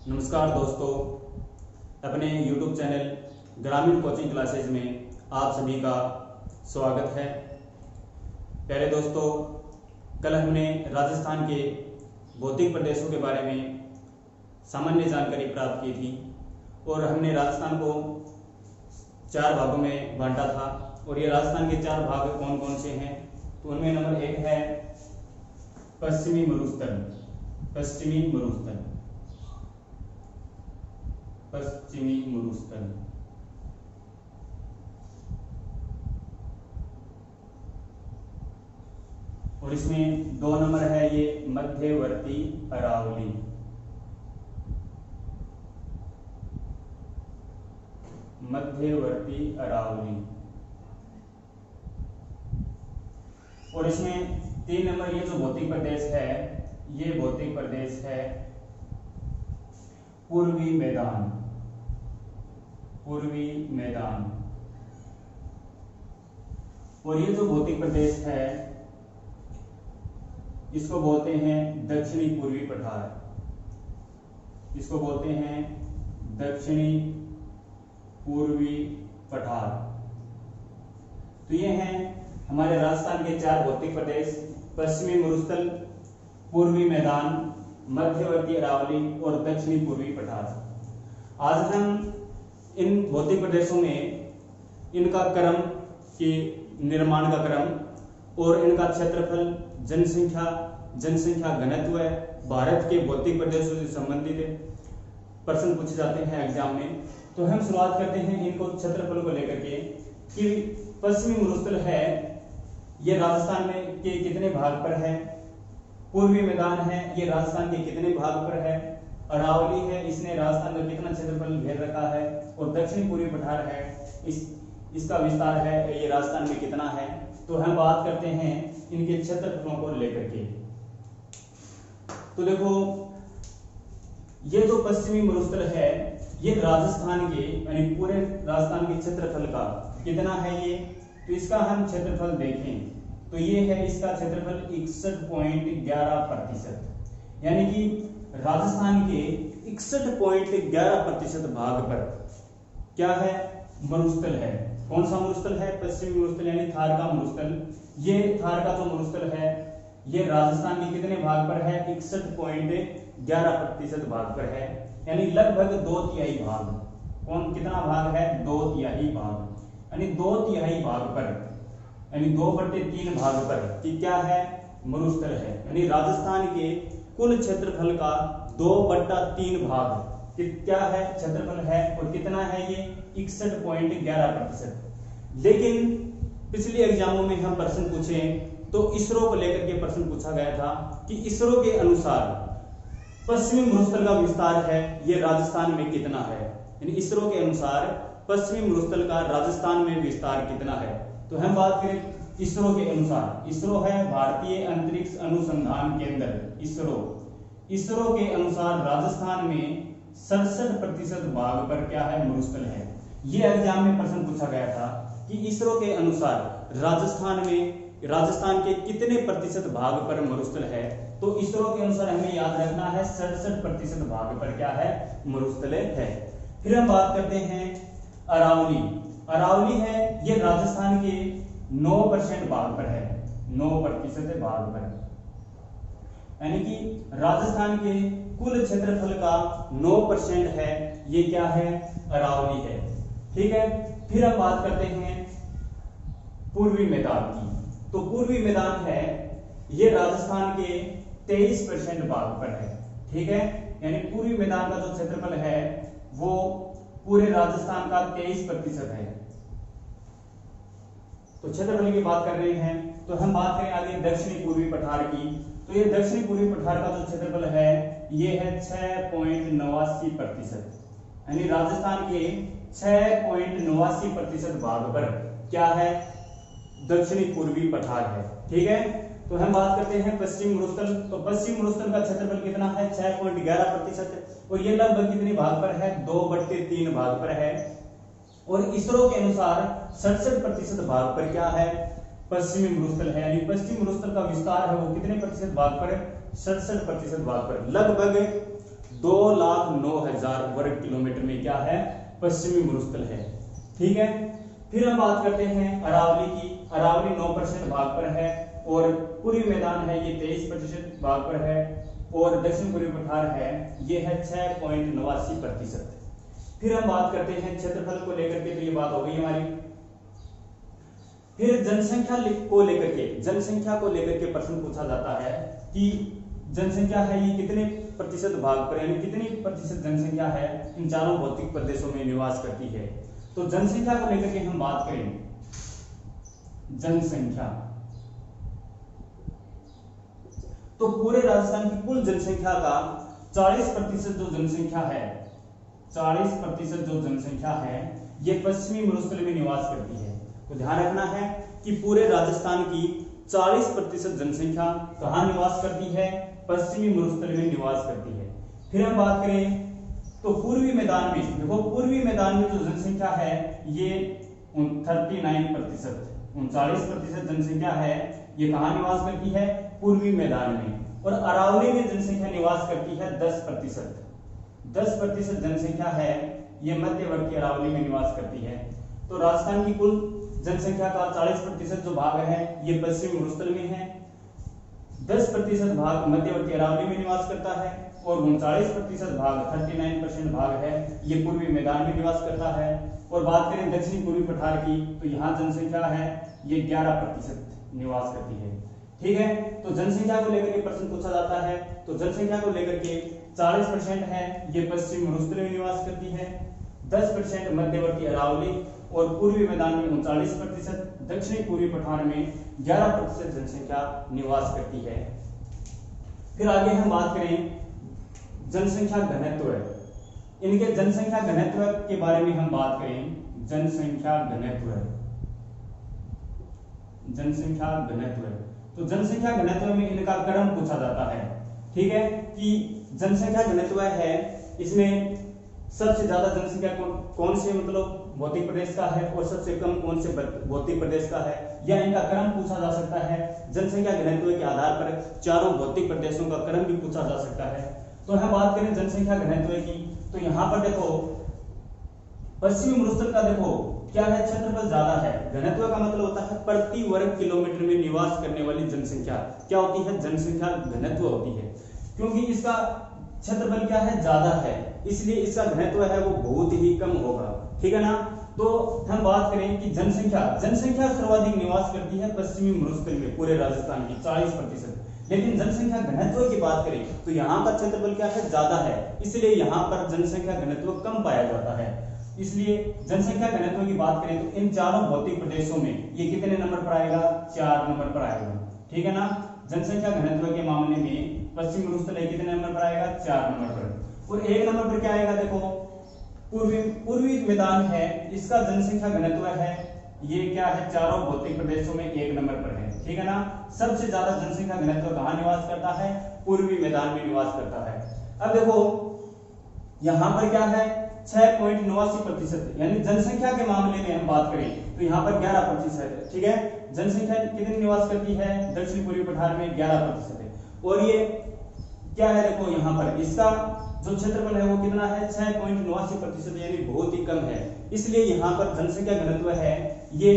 नमस्कार दोस्तों, अपने YouTube चैनल ग्रामीण कोचिंग क्लासेज में आप सभी का स्वागत है। प्यारे दोस्तों, कल हमने राजस्थान के भौतिक प्रदेशों के बारे में सामान्य जानकारी प्राप्त की थी और हमने राजस्थान को 4 भागों में बांटा था। और ये राजस्थान के 4 भाग कौन कौन से हैं, तो उनमें नंबर 1 है पश्चिमी मरुस्थल। पश्चिमी मरुस्थल, पश्चिमी मरुस्थल। और इसमें 2 नंबर है ये मध्यवर्ती अरावली। मध्यवर्ती अरावली। और इसमें 3 नंबर ये जो भौतिक प्रदेश है, ये भौतिक प्रदेश है पूर्वी मैदान। पूर्वी मैदान। और ये जो भौतिक प्रदेश है इसको बोलते हैं दक्षिणी पूर्वी पठार। इसको बोलते हैं दक्षिणी पूर्वी पठार। तो ये हैं हमारे राजस्थान के 4 भौतिक प्रदेश: पश्चिमी मरुस्थल, पूर्वी मैदान, मध्यवर्ती अरावली और दक्षिणी पूर्वी पठार। आज हम इन भौतिक प्रदेशों में इनका क्रम के निर्माण का क्रम और इनका क्षेत्रफल, जनसंख्या घनत्व, भारत के भौतिक प्रदेशों से संबंधित प्रश्न पूछे जाते हैं एग्जाम में। तो हम शुरुआत करते हैं इनको क्षेत्रफल को लेकर के कि पश्चिमी मरुस्थल है ये राजस्थान में के कितने भाग पर है, पूर्वी मैदान है ये राजस्थान के कितने भाग पर है, अरावली है इसने राजस्थान का कितना क्षेत्रफल घेर रखा है, और दक्षिणी पूर्वी पठार है इसका विस्तार है ये राजस्थान में कितना है। तो हम बात करते हैं इनके क्षेत्रफलों को लेकर के। तो देखो, ये जो पश्चिमी मरुस्थल है ये राजस्थान के यानी पूरे राजस्थान के क्षेत्रफल का कितना है ये, तो इसका हम क्षेत्रफल देखें तो ये है इसका क्षेत्रफल 61.11%। यानी कि राजस्थान के 61.11% भाग पर क्या है, मरुस्थल है। कौन सा मरुस्थल है? पश्चिमी मरुस्थल यानी थार का मरुस्थल। ये थार का जो मरुस्थल है ये राजस्थान के कितने भाग पर है? 61.11% भाग पर है, यानी लगभग 2/3 भाग। कौन कितना भाग है? 2/3 भाग, यानी 2/3 भाग पर, यानी 2/3 भाग पर कि क्या है, मरुस्थल है। यानी राजस्थान के कुल क्षेत्रफल का 2/3 भाग कि क्या है, क्षेत्रफल है। और कितना है ये? 61.11%। लेकिन पिछले एग्जामों में हम प्रश्न पूछे तो इसरो को लेकर के प्रश्न पूछा गया था कि इसरो के अनुसार पश्चिमी मरुस्थल का विस्तार है ये राजस्थान में कितना है। यानी इसरो के अनुसार पश्चिमी मरुस्थल का राजस्थान में विस्तार कितना है। तो हम बात करें इसरो के अनुसार, इसरो है भारतीय अंतरिक्ष अनुसंधान केंद्र, इसरो के अनुसार राजस्थान में 67% भाग पर क्या है, मरुस्थल है। ये एग्जाम में प्रश्न पूछा गया था कि इसरो के अनुसार राजस्थान के कितने प्रतिशत भाग पर मरुस्थल है। तो इसरो के अनुसार हमें याद रखना है 67% भाग पर क्या है, मरुस्थल है। फिर हम बात करते हैं अरावली। अरावली है ये राजस्थान के 9% भाग पर है, 9% भाग पर, यानी कि राजस्थान के कुल क्षेत्रफल का 9% है ये क्या है, अरावली है। ठीक है। फिर हम बात करते हैं पूर्वी मैदान की। तो पूर्वी मैदान है ये राजस्थान के 23% भाग पर है। ठीक है, यानी पूर्वी मैदान का जो क्षेत्रफल है वो पूरे राजस्थान का 23% है। तो क्षेत्रफल की बात कर रहे हैं। तो हम बात करें आगे दक्षिणी पूर्वी पठार की। तो ये दक्षिणी पूर्वी पठार का जो क्षेत्रफल है ये है 6.89%, यानी राजस्थान के 6.89% भाग पर क्या है, दक्षिणी पूर्वी पठार है। ठीक है। तो हम बात करते हैं पश्चिम मरुस्थल। तो पश्चिम मरुस्थल का क्षेत्रफल कितना है, 6.11%, और ये लगभग कितने भाग पर है, 2/3 भाग पर है। और इसरो के अनुसार 67% भाग पर क्या है, पश्चिमी मरुस्थल है। यानी पश्चिमी मरुस्थल का विस्तार है वो कितने प्रतिशत भाग पर है, 67% भाग पर। लगभग 2,09,000 वर्ग किलोमीटर में क्या है, पश्चिमी मरुस्थल है। ठीक है, फिर हम बात करते हैं अरावली की। अरावली 9% भाग पर है और पूर्वी मैदान है ये 23% भाग पर है और दक्षिण पूर्वी पठार है ये है 6.89%। फिर हम बात करते हैं क्षेत्रफल को लेकर के, तो ये बात हो गई हमारी। फिर जनसंख्या को लेकर के प्रश्न पूछा जाता है कि जनसंख्या है ये कितने प्रतिशत भाग पर, यानी कितनी प्रतिशत जनसंख्या है इन चारों भौतिक प्रदेशों में निवास करती है। तो जनसंख्या को लेकर के हम बात करें, जनसंख्या तो पूरे राजस्थान की कुल जनसंख्या का 40% जो जनसंख्या है, 40% जो जनसंख्या है ये पश्चिमी मरुस्थल में निवास करती है। तो ध्यान रखना है कि पूरे राजस्थान की 40% जनसंख्या कहां निवास करती है, पश्चिमी मरुस्थल में निवास करती है। फिर हम बात करें तो पूर्वी मैदान में, देखो पूर्वी मैदान में जो जनसंख्या है ये 39%, 39% जनसंख्या है ये कहां निवास करती है, पूर्वी मैदान में। और अरावली में जनसंख्या निवास करती है 10%, 10% जनसंख्या है ये मध्यवर्ती अरावली में निवास करती है। तो राजस्थान की कुल जनसंख्या का 40% जो भाग है ये पश्चिमी मरुस्थल में है, 10% भाग मध्यवर्ती अरावली में निवास करता है और 39% भाग 39% भाग है ये पूर्वी मैदान में निवास करता है। और बात करें दक्षिणी पूर्वी पठार की, तो यहाँ जनसंख्या है ये 11% निवास करती है। ठीक है, तो जनसंख्या को लेकर के प्रश्न पूछा जाता है। तो जनसंख्या को लेकर के 40% है ये पश्चिम मरुस्थल में निवास करती है, 10% मध्यवर्ती अरावली और पूर्वी मैदान में 39%, दक्षिणी पूर्वी पठार में 11% जनसंख्या निवास करती है। फिर आगे हम बात करें जनसंख्या घनत्व, इनके जनसंख्या घनत्व के बारे में हम बात करें, जनसंख्या घनत्व, जनसंख्या घनत्व। तो जनसंख्या घनत्व में इनका क्रम पूछा जाता है। ठीक है, कि जनसंख्या घनत्व है इसमें सबसे ज्यादा जनसंख्या कौन से मतलब भौतिक प्रदेश का है और सबसे कम कौन से भौतिक प्रदेश का है, या इनका क्रम पूछा जा सकता है। जनसंख्या घनत्व के आधार पर चारों भौतिक प्रदेशों का क्रम भी पूछा जा सकता है। तो हम बात करें जनसंख्या घनत्व की, तो यहाँ पर देखो पश्चिमी मरुस्थल का देखो क्या है, क्षेत्रफल ज्यादा है। घनत्व का मतलब होता है प्रति वर्ग किलोमीटर में निवास करने वाली जनसंख्या क्या होती है, जनसंख्या घनत्व होती है। क्योंकि इसका क्षेत्रफल क्या है, ज्यादा है, इसलिए इसका घनत्व है वो बहुत ही कम होगा। ठीक है ना। तो हम बात करें कि जनसंख्या सर्वाधिक निवास करती है पश्चिमी मरुस्थल में पूरे राजस्थान की 40%। लेकिन जनसंख्या घनत्व की बात करें तो यहाँ का क्षेत्रफल क्या है, ज्यादा है, इसलिए यहाँ पर जनसंख्या घनत्व कम पाया जाता है। इसलिए जनसंख्या घनत्व की बात करें तो इन चारों भौतिक प्रदेशों में ये कितने नंबर पर आएगा, 4 नंबर पर आएगा। ठीक है ना। जनसंख्या घनत्व के मामले में पश्चिमी मरुस्थल कितने नंबर पर आएगा, 4 नंबर पर। और 1 नंबर पर क्या आएगा, देखो पूर्वी मैदान है इसका जनसंख्या घनत्व है ये क्या है, चारों भौतिक प्रदेशों में 1 नंबर पर है। ठीक है ना। सबसे ज्यादा जनसंख्या घनत्व कहां निवास करता है, पूर्वी मैदान में निवास करता है। अब देखो यहां पर क्या है, 6.89%, यानी जनसंख्या के मामले में हम बात करें तो यहाँ पर 11% है। ठीक है, जनसंख्या कितनी निवास करती है, दक्षिण पूर्वी पठार में 11% है। और ये क्या है, देखो यहाँ पर इसका जो क्षेत्रफल है वो कितना है, 6.89%, यानी बहुत ही कम है। इसलिए यहाँ पर जनसंख्या घनत्व है ये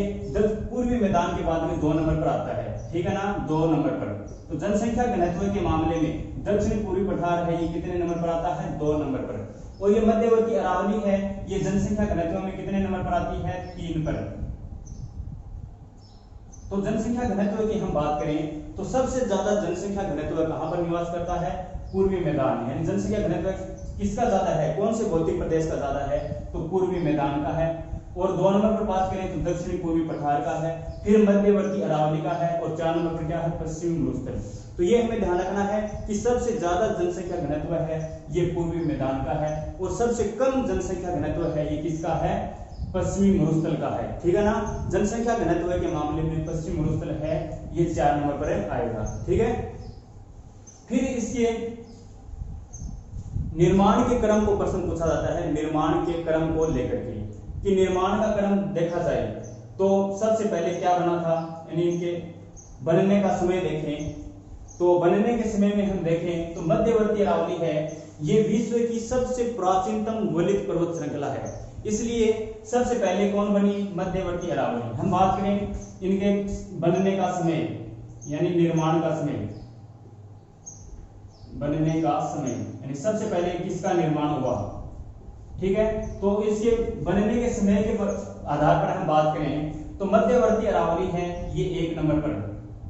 पूर्वी मैदान के बाद में 2 नंबर पर आता है। ठीक है ना, 2 नंबर पर। तो जनसंख्या घनत्व के मामले में दक्षिण पूर्वी पठार है ये कितने नंबर पर आता है, 2 नंबर पर। और ये मध्यवर्ती अरावली है ये जनसंख्या घनत्व में कितने नंबर पर आती है, 3 पर। तो जनसंख्या घनत्व की हम बात करें तो सबसे ज्यादा जनसंख्या घनत्व कहां पर निवास करता है, पूर्वी मैदान। यानी जनसंख्या घनत्व किसका ज्यादा है, कौन से भौतिक प्रदेश का ज्यादा है, तो पूर्वी मैदान का है। और 2 नंबर पर बात करें तो दक्षिणी पूर्वी पठार का है, फिर मध्यवर्ती अरावली का है और 4 नंबर पर क्या है, पश्चिमी मरुस्थल। तो ये हमें ध्यान रखना है कि सबसे ज्यादा जनसंख्या घनत्व है ये पूर्वी मैदान का है और सबसे कम जनसंख्या घनत्व है ये किसका है, पश्चिमी मरुस्थल का है। ठीक है ना। जनसंख्या घनत्व के मामले में पश्चिमी मरुस्थल है ये 4 नंबर पर आएगा। ठीक है। फिर इसके निर्माण के क्रम को प्रश्न पूछा जाता है, निर्माण के क्रम को लेकर के कि निर्माण का क्रम देखा जाए तो सबसे पहले क्या बना था, यानी इनके बनने का समय देखें तो बनने के समय में हम देखें तो मध्यवर्ती अरावली है ये विश्व की सबसे प्राचीनतम वलित पर्वत श्रृंखला है। इसलिए सबसे पहले कौन बनी? मध्यवर्ती अरावली। हम बात करें इनके बनने का समय यानी निर्माण का समय, बनने का समय यानी सबसे पहले किसका निर्माण हुआ, ठीक है। तो इसके बनने के समय के आधार पर हम बात करें तो मध्यवर्ती अरावली है ये 1 नंबर पर,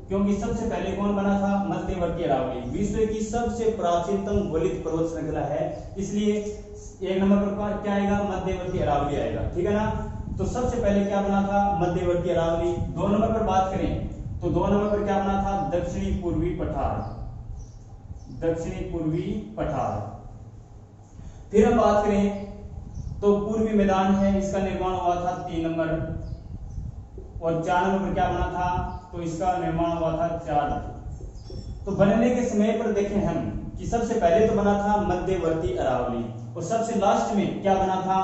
क्योंकि सबसे पहले कौन बना था? मध्यवर्ती अरावली। विश्व की सबसे प्राचीनतम वलित पर्वत श्रृंखला है, इसलिए 1 नंबर पर क्या आएगा? मध्यवर्ती अरावली आएगा, ठीक है ना। तो सबसे पहले क्या बना था? मध्यवर्ती अरावली। 2 नंबर पर बात करें तो 2 नंबर पर क्या बना था? दक्षिणी पूर्वी पठार, दक्षिणी पूर्वी पठार। फिर हम बात करें तो पूर्वी मैदान है, इसका निर्माण हुआ था 3 नंबर। और 4 नंबर पर क्या बना था? तो इसका निर्माण हुआ था 4। तो बनने के समय पर देखें हम कि सबसे पहले तो बना था मध्यवर्ती अरावली और सबसे लास्ट में क्या बना था?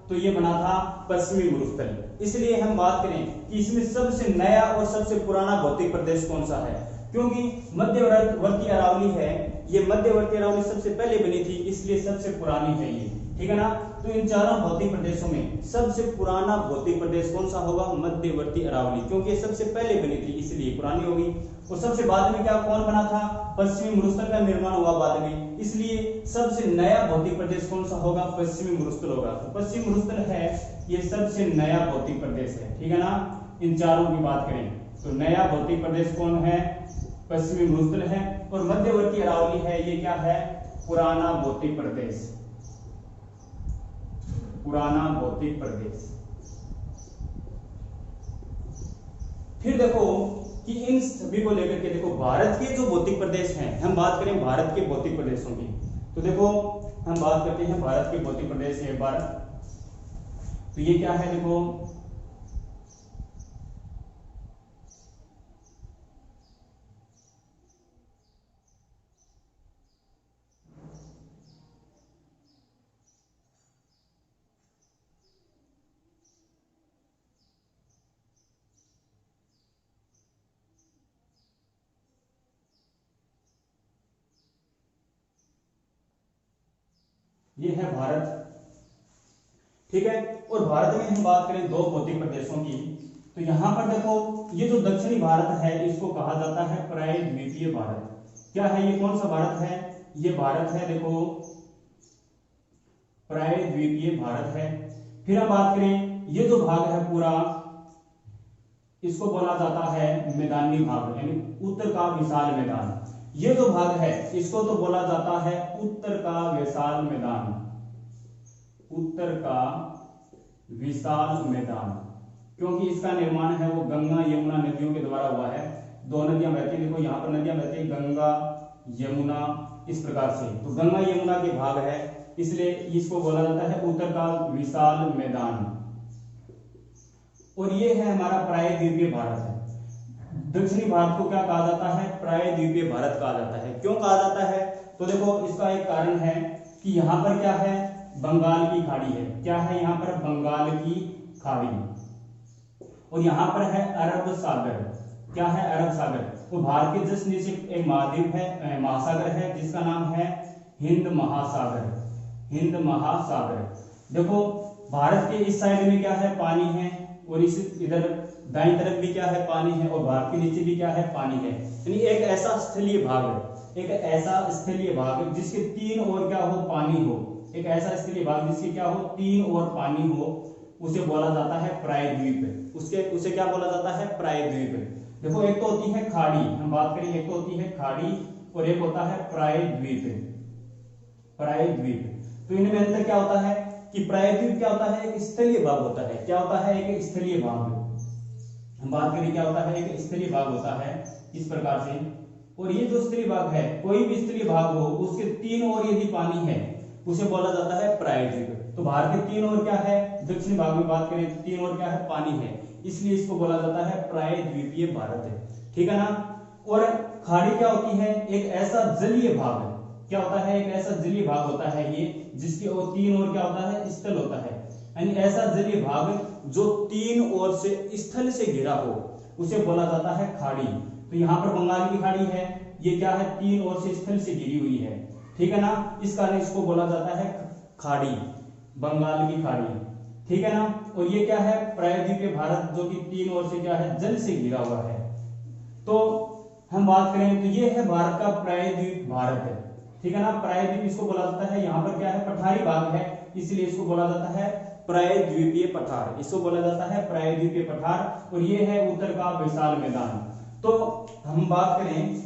तो ये बना था पश्चिमी मरुस्थल। इसलिए हम बात करें कि इसमें सबसे नया और सबसे पुराना भौतिक प्रदेश कौन सा है, क्योंकि मध्यवर्ती अरावली है, ये मध्यवर्ती अरावली सबसे पहले बनी थी, इसलिए सबसे पुरानी है ये, ठीक है ना। तो इन चारों भौतिक प्रदेशों में सबसे पुराना भौतिक प्रदेश कौन सा होगा? मध्यवर्ती अरावली, क्योंकि ये सबसे पहले बनी थी इसलिए पुरानी होगी। और सबसे बाद में क्या कौन बना था? पश्चिमी मरुस्थल का निर्माण हुआ बाद में, इसलिए सबसे नया भौतिक प्रदेश कौन सा होगा? पश्चिमी मरुस्थल होगा। तो पश्चिमी मरुस्थल है ये सबसे नया भौतिक प्रदेश है, ठीक है ना। इन चारों की बात करें तो नया भौतिक प्रदेश कौन है? पश्चिमी मरुस्थल है। और मध्यवर्ती अरावली है ये क्या है? पुराना भौतिक प्रदेश, पुराना भौतिक प्रदेश। फिर देखो कि इन सभी को लेकर के देखो भारत के जो भौतिक प्रदेश हैं, हम बात करें भारत के भौतिक प्रदेशों की तो देखो हम बात करते हैं भारत के भौतिक प्रदेश एक बार। तो ये क्या है? देखो ये है भारत, ठीक है। और भारत में हम बात करें 2 भौतिक प्रदेशों की तो यहां पर देखो ये जो दक्षिणी भारत है इसको कहा जाता है प्रायद्वीपीय भारत। क्या है ये? कौन सा भारत है? ये भारत है देखो प्रायद्वीपीय भारत है। फिर हम बात करें ये जो भाग है पूरा इसको बोला जाता है मैदानी भाग यानी उत्तर का विशाल मैदान। ये जो भाग है इसको तो बोला जाता है उत्तर का विशाल मैदान, उत्तर का विशाल मैदान, क्योंकि इसका निर्माण है वो गंगा यमुना नदियों के द्वारा हुआ है। 2 नदियां बहती हैं, देखो यहाँ पर नदियां बहती हैं गंगा यमुना इस प्रकार से। तो गंगा यमुना के भाग है इसलिए इसको बोला जाता है उत्तर का विशाल मैदान। और ये है हमारा प्रायद्वीपीय भारत है। दक्षिणी भारत को क्या कहा जाता है? प्रायद्वीपीय भारत कहा जाता है। क्यों कहा जाता है? तो देखो इसका एक कारण है कि यहाँ पर क्या है? बंगाल की खाड़ी है। क्या है यहाँ पर? बंगाल की खाड़ी। और यहाँ पर है अरब सागर। क्या है? अरब सागर। तो भारत के जस्ट नीचे एक महाद्वीप है, महासागर है जिसका नाम है हिंद महासागर, हिंद महासागर। देखो भारत के इस साइड में क्या है? पानी है और इस इधर दाईं तरफ भी क्या है? पानी है और भारत के नीचे भी क्या है? पानी है। यानी एक ऐसा स्थलीय भाग है, एक ऐसा स्थलीय भाग जिसके 3 ओर क्या हो? पानी हो। एक ऐसा स्थलीय भाग जिसके क्या हो? 3 ओर पानी हो, उसे बोला जाता है प्रायद्वीप। उसे क्या बोला जाता है? प्रायद्वीप। देखो एक तो होती है खाड़ी, हम बात करें एक तो होती है खाड़ी और एक होता है प्रायद्वीप, प्रायद्वीप। तो इनमें अंतर क्या होता है कि प्रायद्वीप क्या होता है? एक स्थलीय भाग होता है। क्या होता है? एक स्थलीय भाग। हम बात करें क्या होता है? एक स्थलीय भाग होता है इस प्रकार से। और ये जो स्थलीय भाग है, कोई भी स्थलीय भाग हो उसके 3 ओर यदि पानी है उसे बोला जाता है प्रायद्वीप। तो भारत के 3 ओर क्या है? दक्षिणी भाग में बात करें 3 ओर क्या है? पानी है, इसलिए इसको बोला जाता है प्रायद्वीपीय भारत है, ठीक है ना। और खाड़ी क्या होती है? एक ऐसा जलीय भाग। क्या होता है? एक ऐसा जलीय भाग होता है ये जिसके 3 ओर क्या होता है? स्थल होता है। यानी ऐसा जलीय भाग जो 3 ओर से स्थल से घिरा हो उसे बोला जाता है खाड़ी। तो यहाँ पर बंगाल की खाड़ी है, ये क्या है? 3 ओर से स्थल से घिरी हुई है। ठीक है ना। इस कारण इसको बोला जाता है खाड़ी, बंगाल की खाड़ी, ठीक है ना। और ये क्या है, प्रायद्वीपीय भारत, जो कि तीन ओर से क्या है, जल से घिरा हुआ है। तो हम बात करें तो ये है भारत का प्रायद्वीप भारत है, ठीक है ना। प्रायद्वीप इसको बोला जाता है, यहाँ पर क्या है, पठारी भाग है, इसलिए इसको बोला जाता है प्रायद्वीपीय पठार, इसको बोला जाता है प्रायद्वीपीय पठार। और ये है उत्तर का विशाल मैदान। तो हम बात करें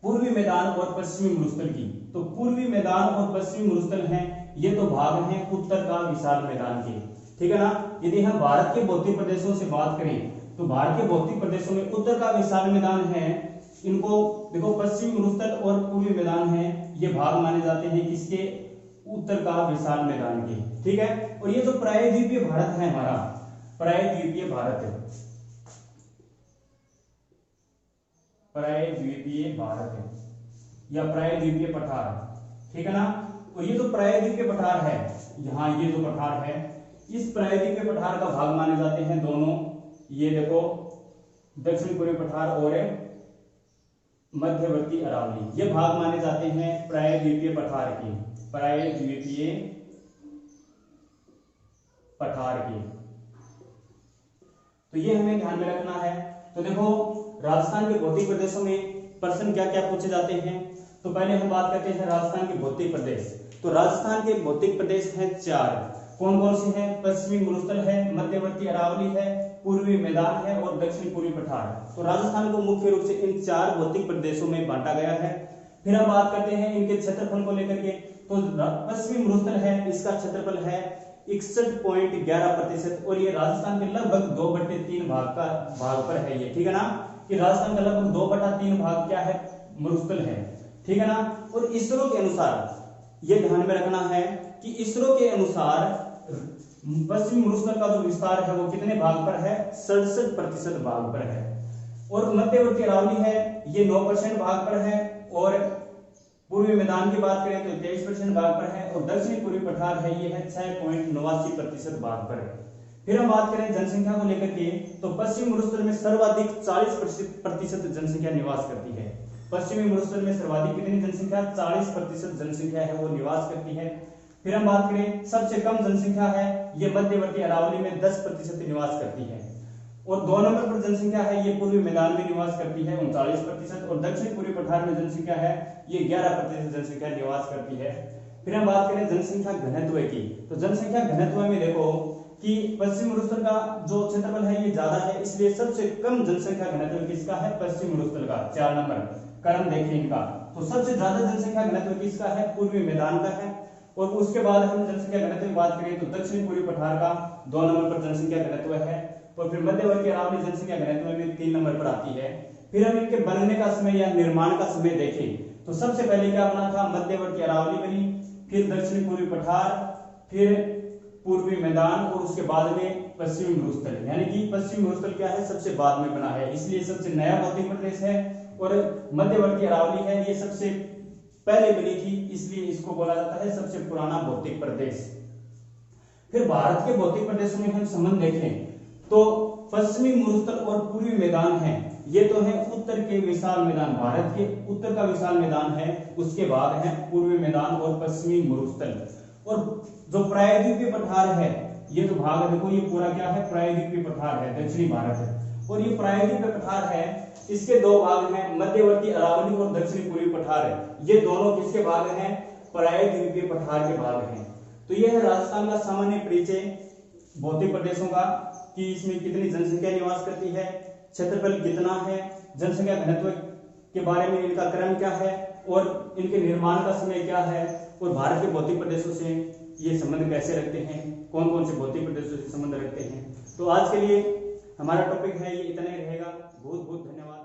पूर्वी मैदान और पश्चिमी मरुस्थल की, तो पूर्वी मैदान और पश्चिमी मरुस्थल हैं, ये तो भाग हैं उत्तर का विशाल मैदान के, ठीक है ना। यदि हम भारत के भौतिक प्रदेशों से बात करें तो भारत के भौतिक प्रदेशों में उत्तर का विशाल मैदान है, इनको देखो पश्चिमी मरुस्थल और पूर्वी मैदान है, ये भाग माने जाते हैं किसके, उत्तर का विशाल मैदान के, ठीक है। और ये जो प्रायद्वीपीय भारत है हमारा, प्रायद्वीपीय भारत है, प्रायद्वीपीय भारत है या प्रायद्वीपीय पठार, ठीक है ना। और ये जो प्रायद्वीपीय पठार है, यहाँ ये जो पठार है, इस प्रायद्वीपीय पठार का भाग माने जाते हैं दोनों, ये देखो दक्षिण पूर्वी पठार और मध्यवर्ती अरावली, ये भाग माने जाते हैं प्रायद्वीपीय पठार के, प्रायद्वीपीय पठार के। तो ये हमें ध्यान में रखना है। तो देखो राजस्थान के भौतिक प्रदेशों में प्रश्न क्या क्या पूछे जाते हैं। तो पहले हम बात करते हैं राजस्थान के भौतिक प्रदेश। तो राजस्थान के भौतिक प्रदेश हैं 4, कौन कौन से हैं, पश्चिमी मरुस्थल है, मध्यवर्ती अरावली है, पूर्वी मैदान है और दक्षिण पूर्वी पठार। तो राजस्थान को मुख्य रूप से इन 4 भौतिक प्रदेशों में बांटा गया है। फिर हम बात करते हैं इनके क्षेत्रफल को लेकर के। तो पश्चिमी मरुस्थल है, इसका क्षेत्रफल है 61.11% और ये राजस्थान के लगभग 2/3 भाग पर है ये, ठीक है ना। कि राजस्थान का लगभग 2/3 भाग क्या है, मरुस्थल है, ठीक है ना। और इसरो के अनुसार ये ध्यान में रखना है कि इसरो के अनुसार पश्चिमी मरुस्थल का जो विस्तार है वो कितने भाग पर है, 67% भाग पर है। और मध्यवर्ती अरावली है, ये 9% भाग पर है। और पूर्वी मैदान की बात करें तो 23% भाग पर है। और दक्षिणी पूर्वी पठार है, ये है 6.89% भाग पर है। फिर हम बात करें जनसंख्या को लेकर के, तो पश्चिमी मरुस्थल में सर्वाधिक 40% जनसंख्या निवास करती है। पश्चिमी मरुस्थल में सर्वाधिक कितनी जनसंख्या, 40% जनसंख्या है वो निवास करती है। फिर हम बात करें सबसे कम जनसंख्या है, ये मध्यवर्ती अरावली में 10% निवास करती है। और 2 नंबर पर जनसंख्या है, ये पूर्वी मैदान में निवास करती है 39%। और दक्षिण पूर्वी पठार में जनसंख्या है, ये 11% जनसंख्या निवास करती है। फिर हम बात करें जनसंख्या घनत्व की, तो जनसंख्या घनत्व में देखो कि पश्चिम मरुस्थल का जो क्षेत्रफल है ये ज्यादा है, इसलिए सबसे कम जनसंख्या घनत्व किसका है, पश्चिम मरुस्थल का। 4 नंबर क्रम देखिए इनका, तो सबसे ज्यादा जनसंख्या घनत्व किसका है, पूर्वी मैदान का है। और उसके बाद हम जनसंख्या घनत्व की बात करें तो दक्षिण पूर्वी पठार का 2 नंबर पर जनसंख्या घनत्व है। और फिर मध्यवर्ती अरावली जनसंख्या घनत्व में 3 नंबर पर आती है। फिर हम इनके बनने का समय या निर्माण का समय देखें तो सबसे पहले क्या बना था, मध्यवर्ती अरावली बनी, फिर दक्षिण पूर्वी पठार, फिर पूर्वी मैदान और उसके बाद में पश्चिमी मरुस्थल, यानी कि पश्चिमी मरुस्थल क्या है, सबसे बाद में बना है, इसलिए सबसे नया भौतिक प्रदेश है। और मध्यवर्ती अरावली है, ये सबसे पहले बनी थी, इसलिए इसको बोला जाता है सबसे पुराना भौतिक प्रदेश। फिर भारत के भौतिक प्रदेशों में हम संबंध देखें तो पश्चिमी मरुस्थल और पूर्वी मैदान है, ये तो है उत्तर के विशाल मैदान, भारत के उत्तर का विशाल मैदान है, उसके बाद है पूर्वी मैदान और पश्चिमी मरुस्थल। और जो प्रायद्वीपीय पठार है, ये जो भाग है देखो, ये पूरा क्या है, प्रायद्वीपीय पठार है, दक्षिणी भारत है। और ये प्रायद्वीपीय पठार है, इसके 2 भाग हैं, मध्यवर्ती अरावली और दक्षिणी पूर्वी पठार है, ये दोनों किसके भाग हैं, प्रायद्वीपीय पठार के भाग हैं। तो यह है राजस्थान का सामान्य परिचय भौतिक प्रदेशों का, कि इसमें कितनी जनसंख्या निवास करती है, क्षेत्रफल कितना है, जनसंख्या घनत्व के बारे में इनका क्रम क्या है और इनके निर्माण का समय क्या है, और भारत के भौतिक प्रदेशों से ये संबंध कैसे रखते हैं, कौन कौन से भौतिक प्रदेशों से संबंध रखते हैं। तो आज के लिए हमारा टॉपिक है ये इतना ही रहेगा। बहुत बहुत धन्यवाद।